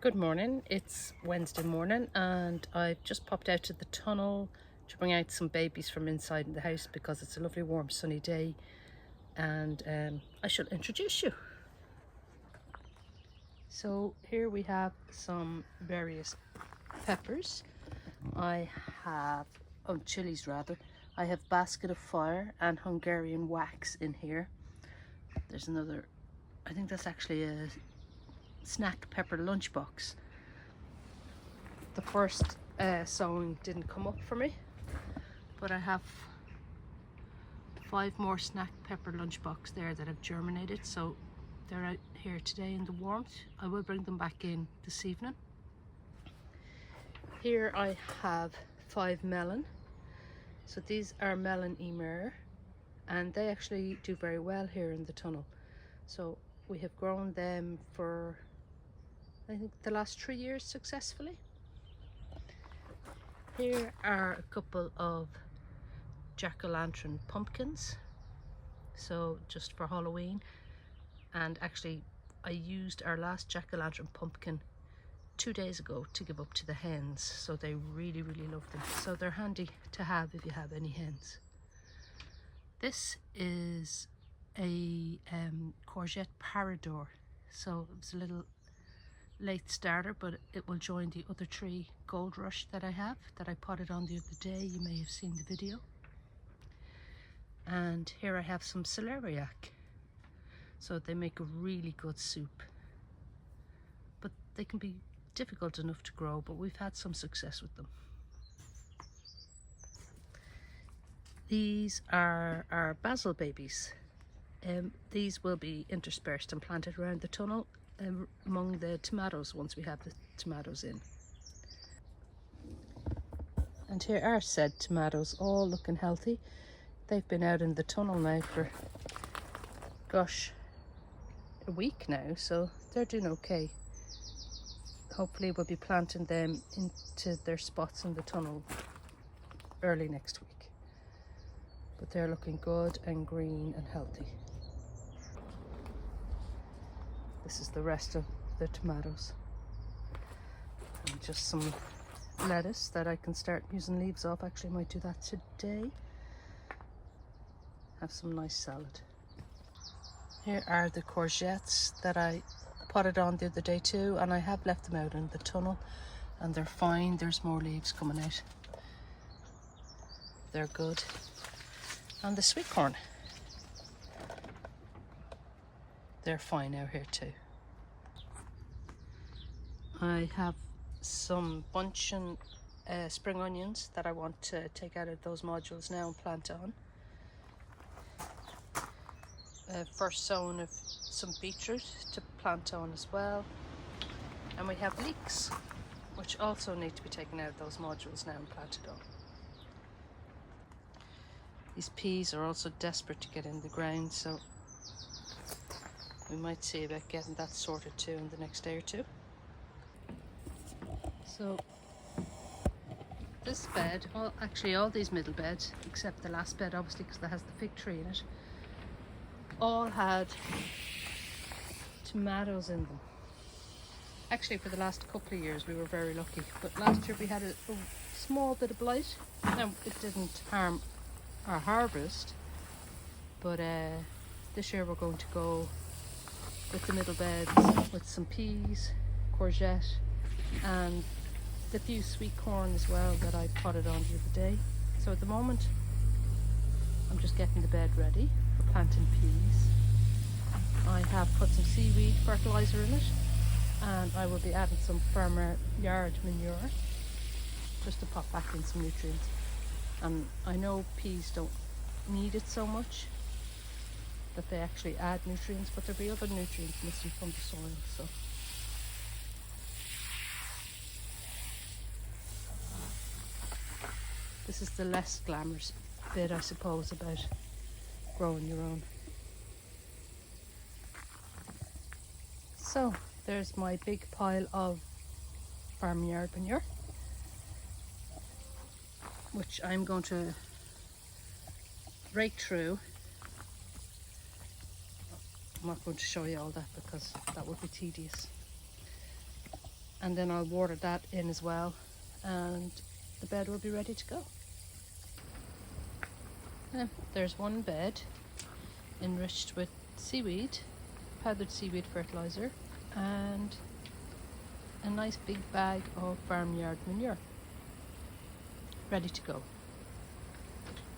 Good morning, it's Wednesday morning and I've just popped out to the tunnel to bring out some babies from inside the house because it's a lovely warm sunny day, and I shall introduce you. So here we have some various peppers. I have, chilies rather. I have basket of fire and Hungarian wax in here. There's another, I think that's actually a snack pepper lunchbox. The first sowing didn't come up for me, but I have 5 more snack pepper lunchbox there that have germinated, so they're out here today in the warmth. I will bring them back in this evening. Here I have 5 melon. So these are melon emer, and they actually do very well here in the tunnel. So we have grown them for, I think, the last 3 years successfully. Here are a couple of jack-o'-lantern pumpkins, so just for Halloween. And actually I used our last jack-o'-lantern pumpkin 2 days ago to give up to the hens, so they really love them. So they're handy to have if you have any hens. This is a courgette parador, so it's a little late starter, but it will join the other 3 gold rush that I have, that I potted on the other day. You may have seen the video. And here I have some celeriac, so they make a really good soup, but they can be difficult enough to grow, but we've had some success with them. These are our basil babies. These will be interspersed and planted around the tunnel among the tomatoes once we have the tomatoes in. And here are said tomatoes, all looking healthy. They've been out in the tunnel now for, gosh, a week now, so they're doing okay. Hopefully we'll be planting them into their spots in the tunnel early next week. But they're looking good and green and healthy. This is the rest of the tomatoes. And just some lettuce that I can start using leaves off. Actually, I might do that today. Have some nice salad. Here are the courgettes that I potted on the other day too, and I have left them out in the tunnel and they're fine. There's more leaves coming out. They're good. And the sweet corn, they're fine out here too. I have some bunching spring onions that I want to take out of those modules now and plant on. First sowing of some beetroot to plant on as well. And we have leeks, which also need to be taken out of those modules now and planted on. These peas are also desperate to get in the ground, so we might see about getting that sorted too in the next day or two. So this bed, actually all these middle beds, except the last bed obviously because that has the fig tree in it, all had tomatoes in them. Actually for the last couple of years we were very lucky, but last year we had a small bit of blight. Now it didn't harm our harvest, but this year we're going to go with the middle beds with some peas, courgette, and the few sweet corn as well that I potted on the other day. So at the moment I'm just getting the bed ready for planting peas. I have put some seaweed fertilizer in it, and I will be adding some farmer yard manure just to pop back in some nutrients. And I know peas don't need it so much, that they actually add nutrients, but there'll be other nutrients missing from the soil. So this is the less glamorous bit, I suppose, about growing your own. So there's my big pile of farmyard manure, which I'm going to rake through. I'm not going to show you all that because that would be tedious. and then I'll water that in as well, and the bed will be ready to go. There's one bed enriched with seaweed, powdered seaweed fertilizer, and a nice big bag of farmyard manure ready to go.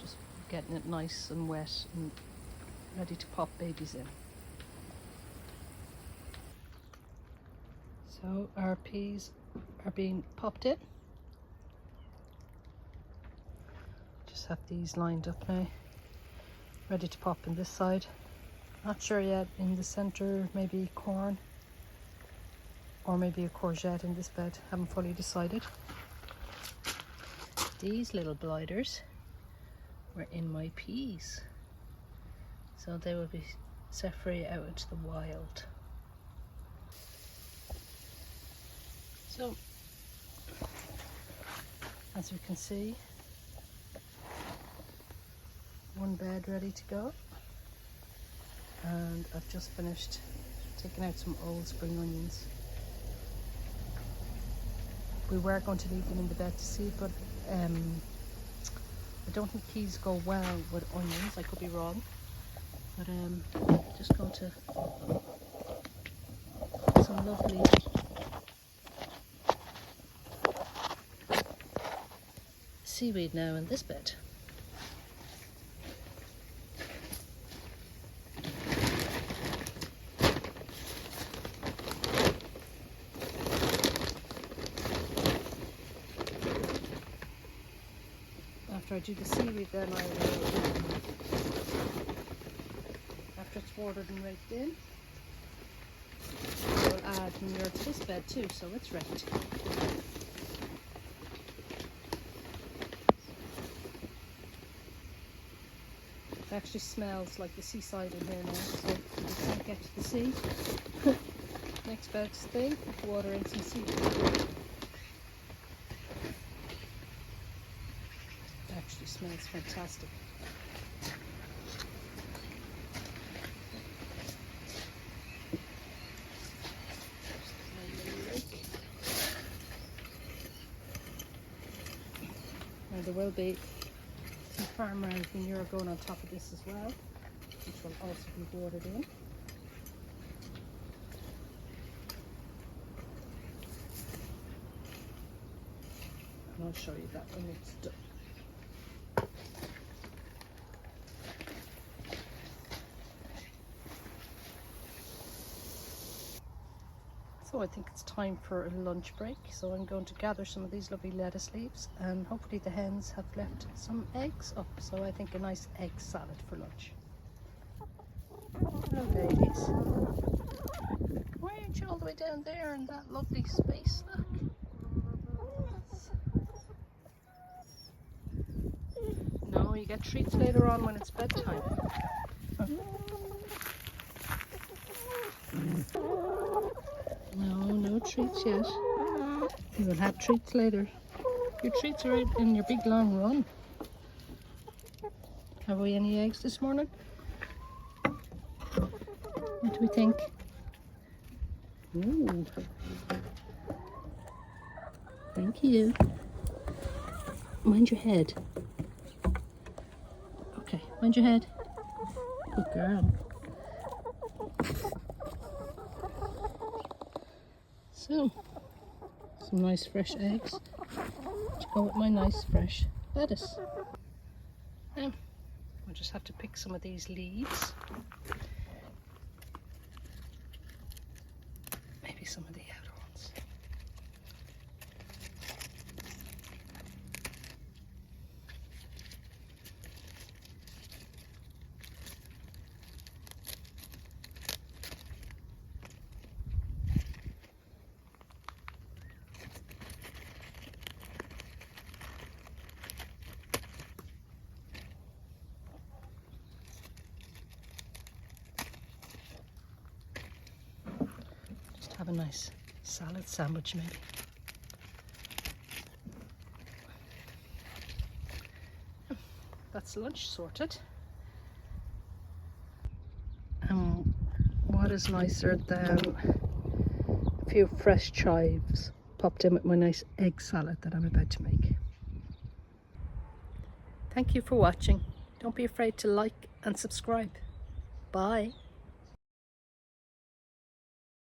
Just getting it nice and wet and ready to pop babies in. So our peas are being popped in. Just have these lined up now, ready to pop in this side. Not sure yet, in the center maybe corn or maybe a courgette in this bed, haven't fully decided. These little blighters were in my peas, so they will be set free out into the wild. So, as you can see, one bed ready to go, and I've just finished taking out some old spring onions. We were going to leave them in the bed to seed, but I don't think peas go well with onions. I could be wrong, but just going to put some lovely seaweed now in this bed. After I do the seaweed, then I will, after it's watered and raked in, I will add manure to this bed too, so it's ready to go. It actually smells like the seaside in here now, so you can't get to the sea. Next best thing, water in some seaweed. Actually smells fantastic. Now there will be some farmyard manure going on top of this as well, which will also be watered in. And I'll show you that when it's done. So I think it's time for a lunch break, so I'm going to gather some of these lovely lettuce leaves, and hopefully the hens have left some eggs up, so I think a nice egg salad for lunch. Hello babies. Why aren't you all the way down there in that lovely space? Look. No, you get treats later on when it's bedtime. No treats yet. You will have treats later. Your treats are in your big long run. Have we any eggs this morning? What do we think? Ooh. Thank you. Mind your head. Okay, mind your head. Good girl. So, some nice fresh eggs to go with my nice fresh lettuce. Now, I'll just have to pick some of these leaves. Maybe some of the outer ones. Have a nice salad sandwich maybe. That's lunch sorted. What is nicer than a few fresh chives popped in with my nice egg salad that I'm about to make. Thank you for watching. Don't be afraid to like and subscribe. Bye.